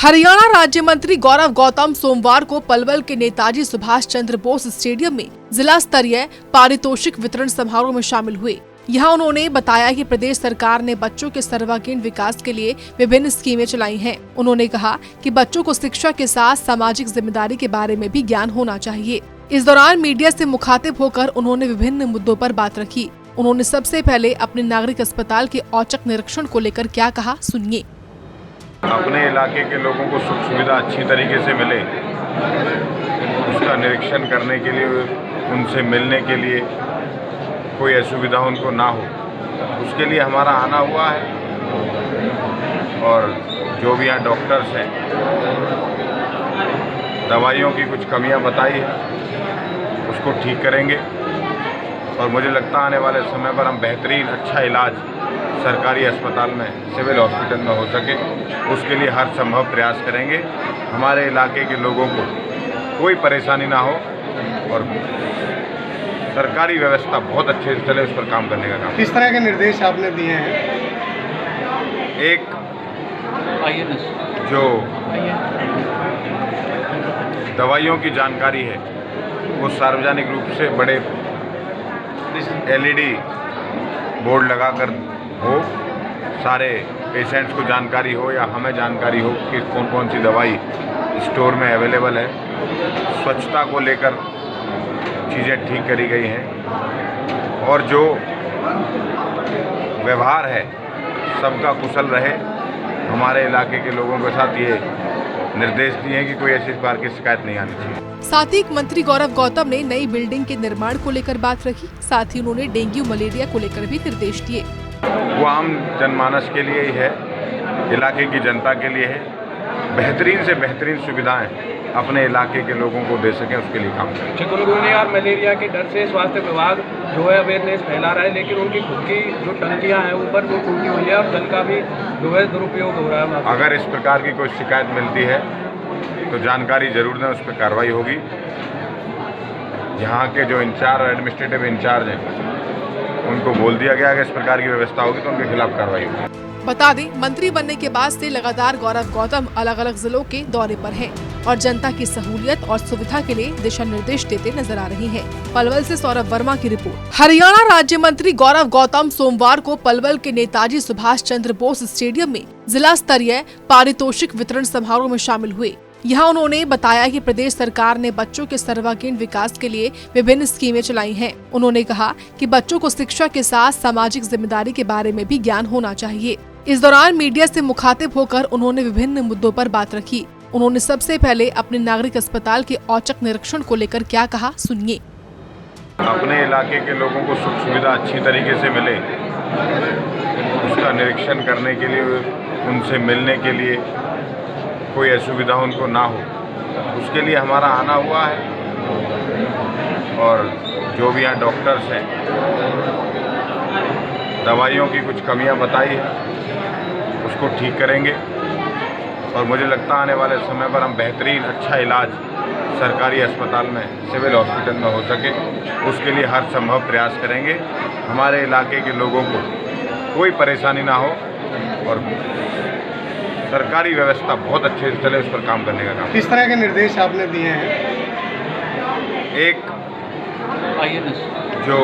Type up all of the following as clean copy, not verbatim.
हरियाणा राज्य मंत्री गौरव गौतम सोमवार को पलवल के नेताजी सुभाष चंद्र बोस स्टेडियम में जिला स्तरीय पारितोषिक वितरण समारोह में शामिल हुए। यहां उन्होंने बताया कि प्रदेश सरकार ने बच्चों के सर्वांगीण विकास के लिए विभिन्न स्कीमें चलाई हैं। उन्होंने कहा कि बच्चों को शिक्षा के साथ सामाजिक जिम्मेदारी के बारे में भी ज्ञान होना चाहिए। इस दौरान मीडिया से मुखातिब होकर उन्होंने विभिन्न मुद्दों पर बात रखी। उन्होंने सबसे पहले अपने नागरिक अस्पताल के औचक निरीक्षण को लेकर क्या कहा, सुनिए। अपने इलाके के लोगों को सुख सुविधा अच्छी तरीके से मिले, उसका निरीक्षण करने के लिए, उनसे मिलने के लिए कोई असुविधा उनको ना हो, उसके लिए हमारा आना हुआ है। और जो भी यहाँ डॉक्टर्स हैं, दवाइयों की कुछ कमियां बताई है, उसको ठीक करेंगे। और मुझे लगता है आने वाले समय पर हम बेहतरीन अच्छा इलाज सरकारी अस्पताल में, सिविल हॉस्पिटल में हो सके, उसके लिए हर संभव प्रयास करेंगे। हमारे इलाके के लोगों को कोई परेशानी ना हो और सरकारी व्यवस्था बहुत अच्छे से चले, उस पर काम करने का काम। किस तरह के निर्देश आपने दिए हैं? एक जो दवाइयों की जानकारी है वो सार्वजनिक रूप से बड़े LED बोर्ड लगाकर हो, सारे पेशेंट्स को जानकारी हो या हमें जानकारी हो कि कौन कौन सी दवाई स्टोर में अवेलेबल है। स्वच्छता को लेकर चीज़ें ठीक करी गई हैं और जो व्यवहार है सबका कुशल रहे। हमारे इलाके के लोगों के साथ ये निर्देश दिए हैं कि कोई ऐसी प्रकार की शिकायत नहीं आनी चाहिए। साथ ही मंत्री गौरव गौतम ने नई बिल्डिंग के निर्माण को लेकर बात रखी। साथ ही उन्होंने डेंगू मलेरिया को लेकर भी निर्देश दिए। वो आम जनमानस के लिए ही है, इलाके की जनता के लिए है। बेहतरीन से बेहतरीन सुविधाएं अपने इलाके के लोगों को दे सकें, उसके लिए काम करें। चिकनगुनिया और मलेरिया के डर से स्वास्थ्य विभाग जो है अवेयरनेस फैला रहा है, लेकिन उनकी खुद की जो टंकियां हैं ऊपर वो टूटी हुई है और जल का भी जो है दुरुपयोग हो रहा है। अगर इस प्रकार की कोई शिकायत मिलती है तो जानकारी जरूर दें, उस पर कार्रवाई होगी। यहाँ के जो इंचार्ज, एडमिनिस्ट्रेटिव इंचार्ज हैं, उनको बोल दिया गया कि इस प्रकार की व्यवस्था होगी तो उनके खिलाफ कार्रवाई होगी। बता दें, मंत्री बनने के बाद से लगातार गौरव गौतम अलग अलग जिलों के दौरे पर हैं और जनता की सहूलियत और सुविधा के लिए दिशा निर्देश देते नजर आ रही हैं। पलवल से सौरभ वर्मा की रिपोर्ट। हरियाणा राज्य मंत्री गौरव गौतम सोमवार को पलवल के नेताजी सुभाष चंद्र बोस स्टेडियम में जिला स्तरीय पारितोषिक वितरण समारोह में शामिल हुए। यहाँ उन्होंने बताया कि प्रदेश सरकार ने बच्चों के सर्वांगीण विकास के लिए विभिन्न स्कीमें चलाई हैं। उन्होंने कहा कि बच्चों को शिक्षा के साथ सामाजिक जिम्मेदारी के बारे में भी ज्ञान होना चाहिए। इस दौरान मीडिया से मुखातिब होकर उन्होंने विभिन्न मुद्दों पर बात रखी। उन्होंने सबसे पहले अपने नागरिक अस्पताल के औचक निरीक्षण को लेकर क्या कहा, सुनिए। अपने इलाके के लोगों को सुख सुविधा अच्छी तरीके से मिले, उसका निरीक्षण करने के लिए, उनसे मिलने के लिए कोई असुविधा उनको ना हो, उसके लिए हमारा आना हुआ है। और जो भी यहाँ डॉक्टर्स हैं, दवाइयों की कुछ कमियां बताई है, उसको ठीक करेंगे। और मुझे लगता है आने वाले समय पर हम बेहतरीन अच्छा इलाज सरकारी अस्पताल में, सिविल हॉस्पिटल में हो सके, उसके लिए हर संभव प्रयास करेंगे। हमारे इलाके के लोगों को कोई परेशानी ना हो और सरकारी व्यवस्था बहुत अच्छे से चले, उस पर काम करने का काम। किस तरह के निर्देश आपने दिए हैं? एक जो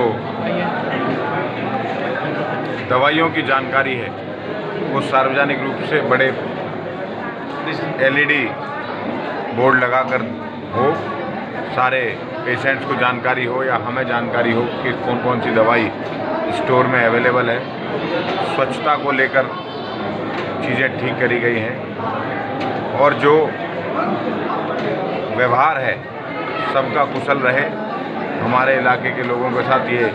दवाइयों की जानकारी है वो सार्वजनिक रूप से बड़े LED बोर्ड लगाकर हो, सारे पेशेंट्स को जानकारी हो या हमें जानकारी हो कि कौन कौन सी दवाई स्टोर में अवेलेबल है। स्वच्छता को लेकर चीज़ें ठीक करी गई हैं और जो व्यवहार है सबका कुशल रहे। हमारे इलाके के लोगों के साथ ये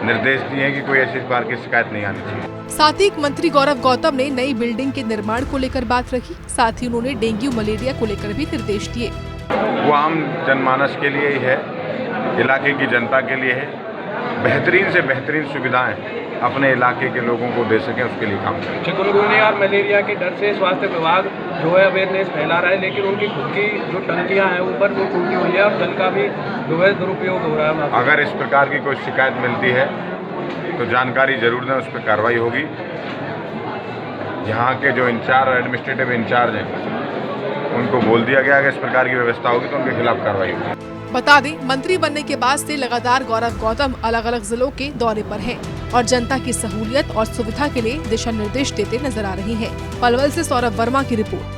निर्देश दिए हैं कि कोई ऐसी प्रकार की शिकायत नहीं आनी चाहिए। साथ ही मंत्री गौरव गौतम ने नई बिल्डिंग के निर्माण को लेकर बात रखी। साथ ही उन्होंने डेंगू मलेरिया को लेकर भी निर्देश दिए। वो आम जनमानस के लिए ही है, इलाके की जनता के लिए है। बेहतरीन से बेहतरीन सुविधाएं अपने इलाके के लोगों को दे सकें, उसके लिए काम करें। चिकनगुनिया और मलेरिया के डर से स्वास्थ्य विभाग जो है अवेयरनेस फैला रहा है, लेकिन उनकी खुद की जो टंकियां हैं ऊपर वो टूटी हुई है और जल का भी जो है दुरुपयोग हो रहा है। अगर इस प्रकार की कोई शिकायत मिलती है तो जानकारी जरूर दें, उस पर कार्रवाई होगी। यहाँ के जो इंचार्ज, एडमिनिस्ट्रेटिव इंचार्ज हैं, उनको बोल दिया गया कि इस प्रकार की व्यवस्था होगी तो उनके खिलाफ कार्रवाई होगी। बता दें, मंत्री बनने के बाद से लगातार गौरव गौतम अलग अलग जिलों के दौरे पर हैं और जनता की सहूलियत और सुविधा के लिए दिशा निर्देश देते नजर आ रही हैं। पलवल से सौरभ वर्मा की रिपोर्ट।